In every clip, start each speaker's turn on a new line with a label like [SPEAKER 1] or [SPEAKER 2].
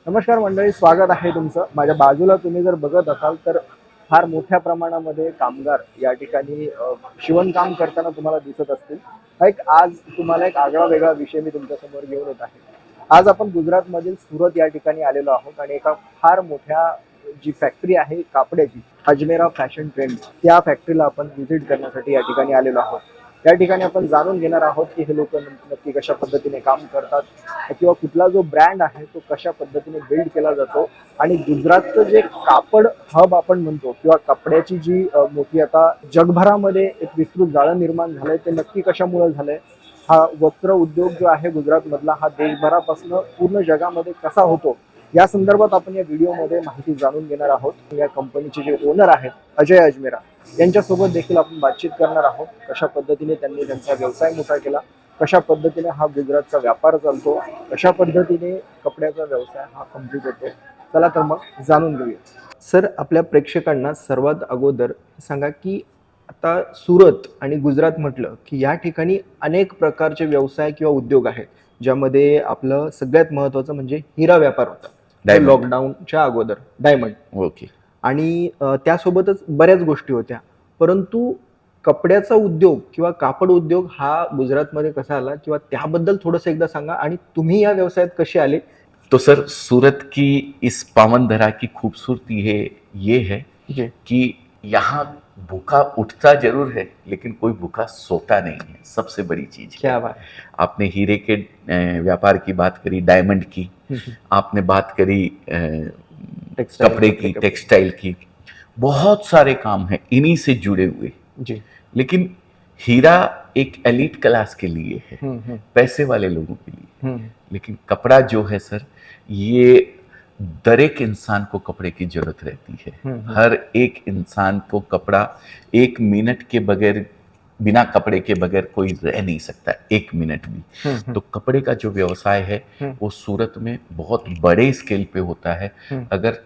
[SPEAKER 1] नमस्कार मंडळी, स्वागत आहे तुमचं. माझ्या बाजूला तुम्ही जर बघत असाल तर फार मोठ्या प्रमाणामध्ये कामगार या ठिकाणी शिवणकाम करताना तुम्हाला दिसत असतील. आज तुम्हाला एक आगळा वेगळा विषय मी तुमच्यासमोर घेऊन येत आहे. आज आपण गुजरातमधील सुरत या ठिकाणी आलेलो आहोत आणि एका फार मोठ्या जी फॅक्टरी आहे कापड्याची, अजमेरा फॅशन ट्रेंड, त्या फॅक्टरीला आपण व्हिजिट करण्यासाठी या ठिकाणी आलेलो आहोत. या ठिकाणी आपण जाणून घेणार आहोत की हे लोक नक्की कशा पद्धतीने काम करतात किंवा कुठला जो ब्रँड आहे तो कशा पद्धतीने बिल्ड केला जातो आणि गुजरातचं जे कापड हब आपण म्हणतो किंवा कपड्याची जी मोठी आता जगभरामध्ये एक विस्तृत जाळं निर्माण झालंय ते नक्की कशामुळे झालंय. हा वस्त्र उद्योग जो आहे गुजरात मधला हा देशभरापासून पूर्ण जगामध्ये कसा होतो या संदर्भात आपण या व्हिडिओमध्ये माहिती जाणून घेणार आहोत. या कंपनीचे जे ओनर आहेत अजय अजमेरा यांच्यासोबत देखील आपण बातचीत करणार आहोत. कशा पद्धतीने त्यांनी त्यांचा व्यवसाय मोठा केला, कशा पद्धतीने हा गुजरातचा व्यापार चालतो, कशा पद्धतीने कपड्याचा व्यवसाय हा कम्प्लीट होतो. चला तर मग जाणून घेऊया. सर, आपल्या प्रेक्षकांना सर्वात अगोदर सांगा की आता सुरत आणि गुजरात म्हटलं की या ठिकाणी अनेक प्रकारचे व्यवसाय किंवा उद्योग आहेत, ज्यामध्ये आपलं सगळ्यात महत्वाचं म्हणजे हिरा व्यापार होता लॉकडाऊनच्या अगोदर, डायमंड.
[SPEAKER 2] ओके.
[SPEAKER 1] आणि त्यासोबतच बऱ्याच गोष्टी होत्या, परंतु कपड्याचा उद्योग किंवा कापड उद्योग हा गुजरातमध्ये कसा आला किंवा त्याबद्दल थोडंसं एकदा सांगा आणि तुम्ही या व्यवसायात कसे आले.
[SPEAKER 2] तो सर, सूरत की इस पावन धरा की खूबसूरती है ये है कि यहाँ भूखा उठता जरूर है लेकिन कोई भूखा सोता नहीं है। सबसे बड़ी चीज
[SPEAKER 1] क्या बात.
[SPEAKER 2] आपने हीरे के व्यापार की बात करी, डायमंड की आपने बात करी, कपड़े की, टेक्सटाइल की, बहुत सारे काम हैं इन्हीं से जुड़े हुए जी. लेकिन हीरा एक एलीट क्लास के लिए है, पैसे वाले लोगों के लिए. लेकिन कपड़ा जो है सर, ये दर एक इंसान को कपड़े की जरूरत रहती है. हर एक इंसान को कपड़ा, एक मिनट के बगैर, बिना कपड़े के बगैर कोई रह नहीं सकता एक मिनट भी. तो कपड़े का जो व्यवसाय है वो सूरत में बहुत बड़े स्केल पे होता है. अगर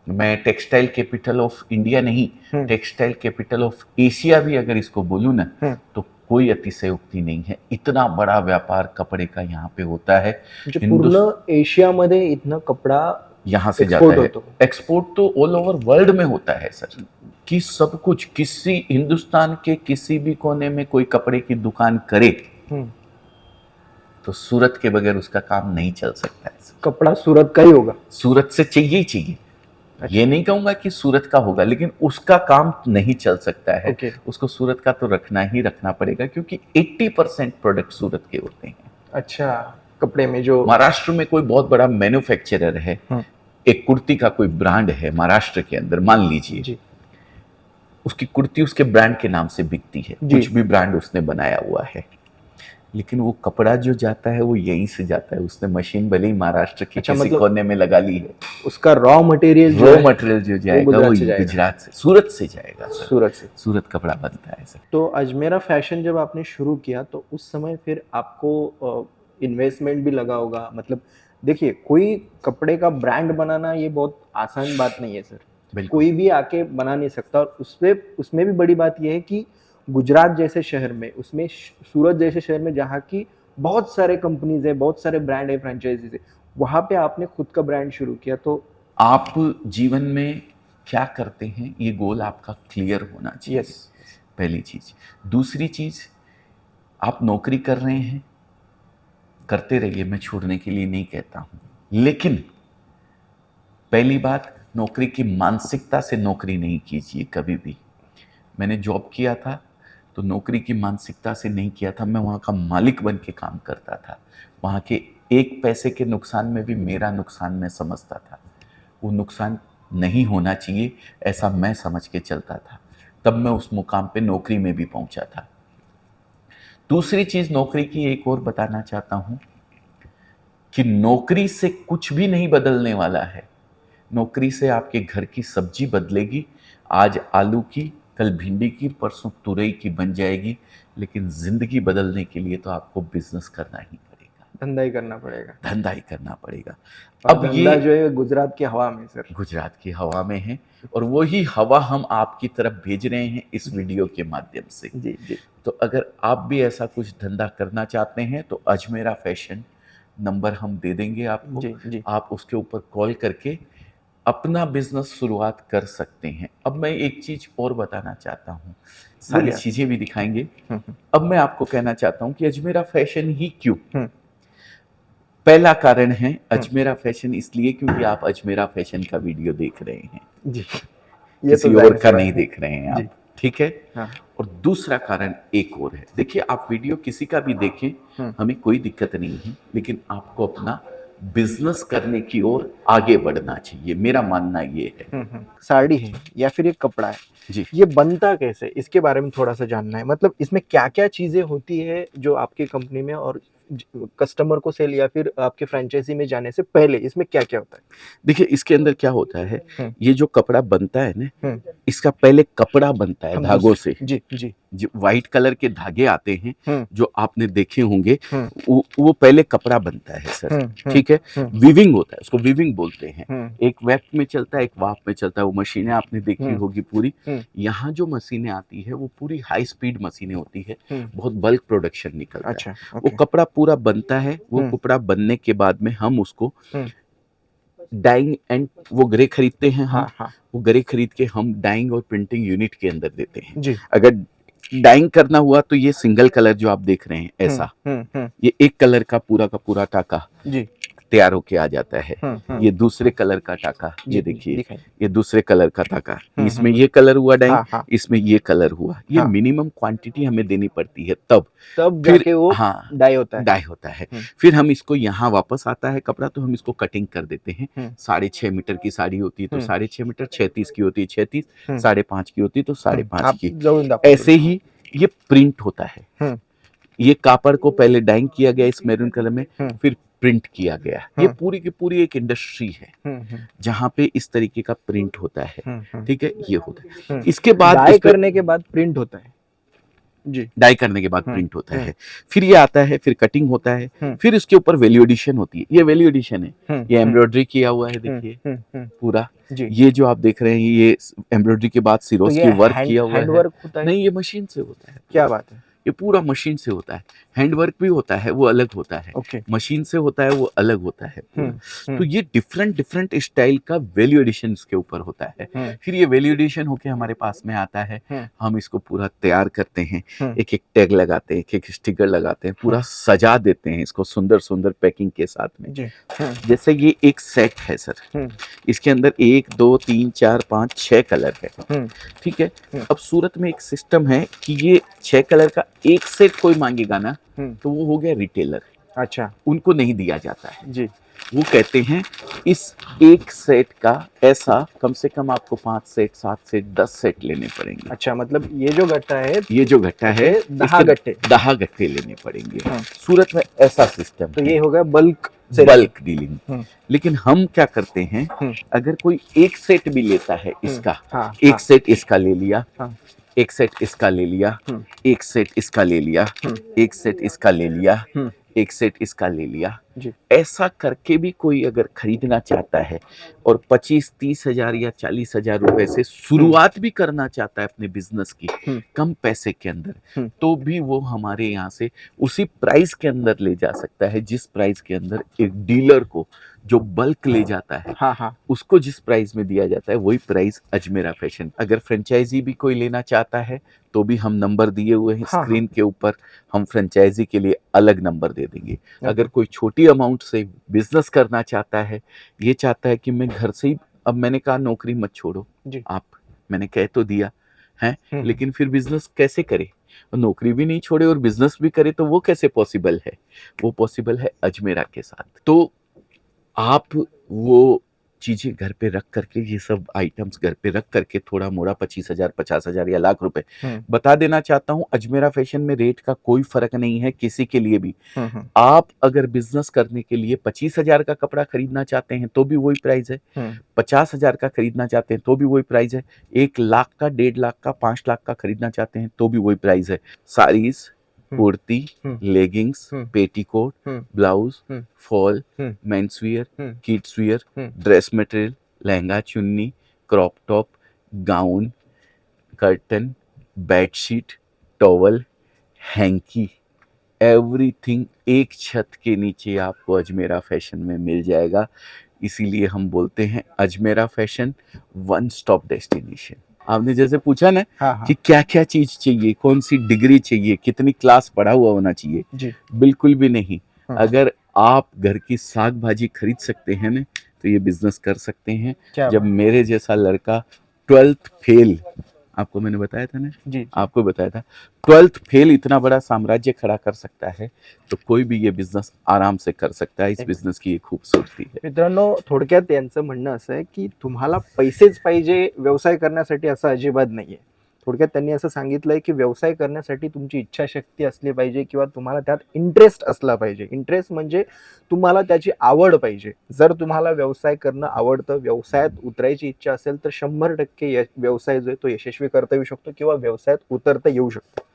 [SPEAKER 2] मैं टेक्सटाइल कैपिटल ऑफ इंडिया नहीं, टेक्सटाइल कैपिटल ऑफ एशिया भी अगर इसको बोलूं ना तो कोई अतिशयोक्ति नहीं है. इतना बड़ा व्यापार कपड़े का यहाँ पे होता है.
[SPEAKER 1] पूर्ण एशिया मध्ये इतना कपड़ा
[SPEAKER 2] यहाँ से जाता है. एक्सपोर्ट तो ऑल ओवर वर्ल्ड में होता है सर, कि सब कुछ, किसी हिंदुस्तान के किसी भी कोने में कोई कपड़े की दुकान करे तो सूरत के बगैर उसका काम नहीं चल सकता है.
[SPEAKER 1] कपड़ा सूरत का ही होगा, सूरत
[SPEAKER 2] से चाहिए ही चाहिए. ये नहीं कहूंगा कि सूरत का होगा, लेकिन उसका काम नहीं चल सकता है. उसको सूरत का तो रखना ही रखना पड़ेगा क्योंकि 80% प्रोडक्ट सूरत के होते हैं.
[SPEAKER 1] अच्छा, कपड़े में जो
[SPEAKER 2] महाराष्ट्र में कोई बहुत बड़ा मैन्युफैक्चरर है, एक कुर्ती का कोई ब्रांड है महाराष्ट्र के अंदर, मान लीजिए उसकी कुर्ती उसके ब्रांड के नाम से बिकती है, कुछ भी ब्रांड उसने बनाया हुआ है, लेकिन वो कपड़ा जो जाता है वो यहीं से जाता है. उसने मशीन भले ही महाराष्ट्र के किसी कोने में लगा ली है,
[SPEAKER 1] उसका रॉ मटेरियल
[SPEAKER 2] जो जाएगा वो गुजरात से, सूरत से जाएगा. सूरत कपड़ा बनता है सर.
[SPEAKER 1] तो अजमेरा फैशन जब आपने शुरू किया तो उस समय फिर आपको इन्वेस्टमेंट भी लगा होगा. मतलब देखिए, कोई कपड़े का ब्रांड बनाना ये बहुत आसान बात नहीं है सर, कोई भी आके बना नहीं सकता. और उसमें भी बड़ी बात यह है कि गुजरात जैसे शहर में, उसमें सूरत जैसे शहर में जहाँ की बहुत सारे कंपनीज है, बहुत सारे ब्रांड है, फ्रेंचाइजीज है, वहां पे आपने खुद का ब्रांड शुरू किया. तो
[SPEAKER 2] आप जीवन में क्या करते हैं ये गोल आपका क्लियर होना चाहिए. पहली चीज. दूसरी चीज, आप नौकरी कर रहे हैं, करते रहिए, मैं छोड़ने के लिए नहीं कहता हूं, लेकिन पहली बात, नौकरी की मानसिकता से नौकरी नहीं कीजिए कभी भी. मैंने जॉब किया था तो नौकरी की मानसिकता से नहीं किया था, मैं वहाँ का मालिक बन के काम करता था. वहाँ के एक पैसे के नुकसान में भी मेरा नुकसान मैं समझता था. वो नुकसान नहीं होना चाहिए ऐसा मैं समझ के चलता था. तब मैं उस मुकाम पे नौकरी में भी पहुँचा था. दूसरी चीज़ नौकरी की एक और बताना चाहता हूँ कि नौकरी से कुछ भी नहीं बदलने वाला है. नौकरी से आपके घर की सब्जी बदलेगी, आज आलू की, कल भिंडी की, परसों तुरई की बन जाएगी, लेकिन जिंदगी बदलने के लिए तो आपको बिजनेस करना ही पड़ेगा,
[SPEAKER 1] धंधा ही करना पड़ेगा,
[SPEAKER 2] धंधा ही करना पड़ेगा.
[SPEAKER 1] अब ये जो है गुजरात की हवा में सर,
[SPEAKER 2] गुजरात की हवा में है और वही हवा हम आपकी तरफ भेज रहे हैं इस वीडियो के माध्यम से.
[SPEAKER 1] जी.
[SPEAKER 2] तो अगर आप भी ऐसा कुछ धंधा करना चाहते हैं तो अजमेरा फैशन नंबर हम दे देंगे आपको।
[SPEAKER 1] जी जी
[SPEAKER 2] आप उसके ऊपर कॉल करके अपना बिजनेस शुरुआत कर सकते हैं। अब मैं एक चीज और बताना चाहता हूँ, सारी
[SPEAKER 1] बोलिए।
[SPEAKER 2] चीजें भी दिखाएंगे।
[SPEAKER 1] हम्म
[SPEAKER 2] अब मैं आपको कहना चाहता हूँ कि अजमेरा फैशन ही क्यों।
[SPEAKER 1] हम्म
[SPEAKER 2] पहला कारण है
[SPEAKER 1] हम्म,
[SPEAKER 2] अजमेरा फैशन इसलिए क्योंकि आप अजमेरा फैशन का वीडियो देख रहे हैं,
[SPEAKER 1] जी, ये तो
[SPEAKER 2] किसी और
[SPEAKER 1] जाहिर सी
[SPEAKER 2] का
[SPEAKER 1] बात
[SPEAKER 2] नहीं
[SPEAKER 1] है।
[SPEAKER 2] देख रहे हैं
[SPEAKER 1] जी।
[SPEAKER 2] आप, ठीक है।
[SPEAKER 1] हाँ।
[SPEAKER 2] और दूसरा कारण एक और है, देखिए आप वीडियो किसी का भी देखें,
[SPEAKER 1] हम्म
[SPEAKER 2] हमें कोई दिक्कत नहीं है, लेकिन आपको अपना बिजनेस करने की ओर आगे बढ़ना चाहिए, मेरा मानना ये है।
[SPEAKER 1] साड़ी है या फिर ये कपड़ा है,
[SPEAKER 2] जी,
[SPEAKER 1] ये बनता कैसे, इसके बारे में थोड़ा सा जानना है। मतलब इसमें क्या क्या चीजें होती है जो आपकी कंपनी में, और कस्टमर को सेल या फिर आपके फ्रेंचाइजी में जाने से पहले इसमें क्या क्या होता
[SPEAKER 2] देखिए इसके अंदर क्या होता है,
[SPEAKER 1] हम्म।
[SPEAKER 2] ये जो कपड़ा बनता है ना,
[SPEAKER 1] है।
[SPEAKER 2] इसका पहले कपड़ा बनता है
[SPEAKER 1] हम
[SPEAKER 2] धागों से।
[SPEAKER 1] जी जी।
[SPEAKER 2] जो व्हाइट कलर के धागे आते हैं,
[SPEAKER 1] हम्म
[SPEAKER 2] जो आपने देखे होंगे,
[SPEAKER 1] हम्म
[SPEAKER 2] वो पहले कपड़ा बनता है सर, ठीक है।
[SPEAKER 1] हम्म
[SPEAKER 2] वीविंग होता है, उसको वीविंग बोलते हैं।
[SPEAKER 1] हम्म
[SPEAKER 2] एक वेब में चलता है, एक वाफ में चलता है। वो मशीनें आपने देखी
[SPEAKER 1] हम्म,
[SPEAKER 2] होगी पूरी।
[SPEAKER 1] हम्म,
[SPEAKER 2] यहाँ जो मशीनें आती है वो पूरी हाई स्पीड मशीनें होती है,
[SPEAKER 1] हम्म।
[SPEAKER 2] बहुत बल्क प्रोडक्शन निकलता है।
[SPEAKER 1] अच्छा,
[SPEAKER 2] वो
[SPEAKER 1] ओके।
[SPEAKER 2] कपड़ा पूरा बनता है, वो
[SPEAKER 1] हम्म
[SPEAKER 2] कपड़ा बनने के बाद में हम उसको
[SPEAKER 1] हम्म,
[SPEAKER 2] डाइंग एंड वो ग्रे खरीदते हैं हम।
[SPEAKER 1] हाँ हाँ
[SPEAKER 2] वो ग्रे खरीद के हम डाइंग और प्रिंटिंग यूनिट के अंदर देते हैं।
[SPEAKER 1] जी।
[SPEAKER 2] अगर डाइंग करना हुआ तो ये सिंगल कलर जो आप देख रहे हैं ऐसा, ये एक कलर का पूरा टाका
[SPEAKER 1] जी।
[SPEAKER 2] तैयार होके आ जाता है। ये दूसरे कलर का टाका,
[SPEAKER 1] जी,
[SPEAKER 2] ये देखिए,
[SPEAKER 1] दिखाइए।
[SPEAKER 2] ये दूसरे कलर का टाका, इसमें
[SPEAKER 1] हम्म,
[SPEAKER 2] ये कलर हुआ डाइंग,
[SPEAKER 1] हाँ हाँ।
[SPEAKER 2] इसमें ये कलर हुआ। ये
[SPEAKER 1] हाँ।
[SPEAKER 2] मिनिमम क्वांटिटी हमें देनी पड़ती है, तब
[SPEAKER 1] तब
[SPEAKER 2] फिर
[SPEAKER 1] जाके वो
[SPEAKER 2] हाँ
[SPEAKER 1] डाई होता है।
[SPEAKER 2] डाई होता है।
[SPEAKER 1] हम्म,
[SPEAKER 2] फिर हम इसको यहाँ वापस आता है कपड़ा, तो हम इसको कटिंग कर देते हैं।
[SPEAKER 1] हम्म,
[SPEAKER 2] 6.5 मीटर की साड़ी होती है तो
[SPEAKER 1] हम्म,
[SPEAKER 2] 6.5 मीटर, 36 की होती है 36,
[SPEAKER 1] हम्म,
[SPEAKER 2] 5.5 की होती है तो 5.5
[SPEAKER 1] आप
[SPEAKER 2] की।
[SPEAKER 1] जरूर आपको
[SPEAKER 2] ऐसे ही ये प्रिंट होता है।
[SPEAKER 1] हम्म
[SPEAKER 2] ये कापड़ को पहले डाइंग किया गया इस मैरून कलर में,
[SPEAKER 1] हम्म
[SPEAKER 2] फिर प्रिंट किया गया। ये पूरी की पूरी एक इंडस्ट्री है
[SPEAKER 1] हम्म
[SPEAKER 2] जहाँ पे इस तरीके का प्रिंट होता है,
[SPEAKER 1] हम्म
[SPEAKER 2] ठीक है। ये होता है, इसके बाद
[SPEAKER 1] डाई
[SPEAKER 2] इस पे
[SPEAKER 1] करने के बाद प्रिंट होता है। जी।
[SPEAKER 2] डाई करने के बाद
[SPEAKER 1] हम्म,
[SPEAKER 2] प्रिंट होता
[SPEAKER 1] हम्म,
[SPEAKER 2] है। फिर ये आता है, फिर कटिंग होता है,
[SPEAKER 1] हम्म,
[SPEAKER 2] फिर इसके ऊपर वैल्यू एडिशन होती है। ये वैल्यू एडिशन है, ये एम्ब्रॉयडरी किया हुआ है, देखिए पूरा।
[SPEAKER 1] जी।
[SPEAKER 2] ये जो आप देख रहे हैं, ये एम्ब्रॉयडरी के बाद
[SPEAKER 1] तो
[SPEAKER 2] सिरोस
[SPEAKER 1] ये
[SPEAKER 2] की वर्क
[SPEAKER 1] हैंड
[SPEAKER 2] किया हुआ
[SPEAKER 1] हैंड
[SPEAKER 2] है।
[SPEAKER 1] वर्क होता है?
[SPEAKER 2] नहीं, ये मशीन से होता है।
[SPEAKER 1] क्या बात है।
[SPEAKER 2] ये पूरा मशीन से होता है। हैंड वर्क भी होता है, वो अलग होता है।
[SPEAKER 1] ओके।
[SPEAKER 2] मशीन से होता है, वो अलग होता है पूरा।
[SPEAKER 1] हम्म,
[SPEAKER 2] तो ये डिफरेंट डिफरेंट स्टाइल का वैल्यू एडिशन इसके ऊपर होता है। फिर ये वैल्यू एडिशन होके हमारे पास में आता है, हम इसको पूरा तैयार करते हैं। एक एक टैग लगाते हैं, एक एक स्टिकर लगाते हैं, पूरा सजा देते हैं इसको सुंदर सुंदर पैकिंग के साथ में।
[SPEAKER 1] जी।
[SPEAKER 2] जैसे ये एक सेट है सर, इसके अंदर 1 2 3 4 5 6 कलर है, ठीक है। अब सूरत में एक सिस्टम है कि ये 6 कलर का एक सेट कोई मांगेगा ना, तो वो हो गया रिटेलर।
[SPEAKER 1] अच्छा।
[SPEAKER 2] उनको नहीं दिया जाता है।
[SPEAKER 1] जी।
[SPEAKER 2] वो कहते हैं इस एक सेट का ऐसा कम से कम आपको 5 सेट 7 सेट 10 सेट लेने पड़ेंगे।
[SPEAKER 1] अच्छा, मतलब ये जो गट्टा है,
[SPEAKER 2] ये जो गट्टा है,
[SPEAKER 1] दहा गट्टे।
[SPEAKER 2] 10 गट्टे लेने पड़ेंगे। सूरत में ऐसा सिस्टम
[SPEAKER 1] तो
[SPEAKER 2] है,
[SPEAKER 1] ये हो गया बल्क
[SPEAKER 2] बल्क डीलिंग। लेकिन हम क्या करते हैं, अगर कोई एक सेट भी लेता है इसका,
[SPEAKER 1] हाँ,
[SPEAKER 2] एक सेट इसका ले लिया,
[SPEAKER 1] हाँ,
[SPEAKER 2] एक सेट इसका ले लिया, एक सेट इसका ले लिया, एक सेट इसका ले लिया, एक सेट इसका ले लिया,
[SPEAKER 1] जी।
[SPEAKER 2] ऐसा करके भी कोई अगर खरीदना चाहता है और 25-30 हजार या 40,000 रुपए से शुरुआत भी करना चाहता है अपने बिजनेस की कम पैसे के अंदर, तो भी वो हमारे यहाँ से उसी प्राइस के अंदर ले जा सकता है जिस प्राइस के अंदर एक डीलर को जो बल्क ले जाता है,
[SPEAKER 1] हाँ हाँ,
[SPEAKER 2] उसको जिस प्राइस में दिया जाता है वही प्राइस अजमेरा फैशन। अगर फ्रेंचाइजी भी कोई लेना चाहता है तो भी हम नंबर दिए हुए हैं
[SPEAKER 1] हाँ,
[SPEAKER 2] स्क्रीन के ऊपर, हम फ्रेंचाइजी के लिए अलग नंबर दे देंगे। अगर कोई छोटी अमाउंट से बिजनेस करना चाहता है, ये चाहता है कि मैं घर से ही, अब मैंने कहा नौकरी मत छोड़ो
[SPEAKER 1] जी।
[SPEAKER 2] आप, मैंने कह तो दिया है, लेकिन फिर बिजनेस कैसे करे, नौकरी भी नहीं छोड़े और बिजनेस भी करे, तो वो कैसे पॉसिबल है? वो पॉसिबल है अजमेरा के साथ। तो आप वो चीजें घर पे रख करके, ये सब आइटम्स घर पे रख करके, थोड़ा मोड़ा 25,000 50,000 या लाख रुपए, बता देना चाहता हूँ अजमेरा फैशन में रेट का कोई फर्क नहीं है किसी के लिए भी। आप अगर बिजनेस करने के लिए 25,000 का कपड़ा खरीदना चाहते हैं तो भी वही प्राइस है, 50,000 का खरीदना चाहते हैं तो भी वही प्राइस है, 1 लाख का, 1.5 लाख का, 5 लाख का खरीदना चाहते हैं तो भी वही प्राइस है। Saris, kurti, leggings, petticoat, blouse, fall, men's wear, kids wear, dress material, lehenga chunni, crop top, gown, curtain, bedsheet, towel, hanky, everything एक छत के नीचे आपको अजमेरा फैशन में मिल जाएगा। इसीलिए हम बोलते हैं Ajmera fashion one stop destination. आपने जैसे पूछा ना
[SPEAKER 1] हाँ हाँ
[SPEAKER 2] कि क्या क्या चीज चाहिए, कौन सी डिग्री चाहिए, कितनी क्लास पढ़ा हुआ होना चाहिए,
[SPEAKER 1] जी।
[SPEAKER 2] बिल्कुल भी नहीं।
[SPEAKER 1] हाँ।
[SPEAKER 2] अगर आप घर की साग भाजी खरीद सकते हैं ना तो ये बिजनेस कर सकते हैं।
[SPEAKER 1] क्या
[SPEAKER 2] जब
[SPEAKER 1] बात।
[SPEAKER 2] मेरे जैसा लड़का 12th फेल, आपको मैंने बताया था ना,
[SPEAKER 1] जी जी।
[SPEAKER 2] आपको बताया था, 12th फेल इतना बड़ा साम्राज्य खड़ा कर सकता है, तो कोई भी ये बिजनेस आराम से कर सकता है। इस बिजनेस की एक खूबसूरती है।
[SPEAKER 1] मित्रांनो, थोडक्यात यांचं म्हणणं असं आहे की तुम्हाला पैसेच पाहिजे व्यवसाय करण्यासाठी असं अजिबात नाहीये. थोडक्यात त्यांनी असं सांगितलंय की व्यवसाय करण्यासाठी तुमची इच्छाशक्ती असली पाहिजे किंवा तुम्हाला त्यात इंटरेस्ट असला पाहिजे. इंटरेस्ट म्हणजे तुम्हाला त्याची आवड पाहिजे. जर तुम्हाला व्यवसाय करणं आवडतं, व्यवसायात उतरायची इच्छा असेल तर 100% व्यवसाय जो आहे तो यशस्वी करता येऊ शकतो किंवा व्यवसायात उतरता येऊ शकतो.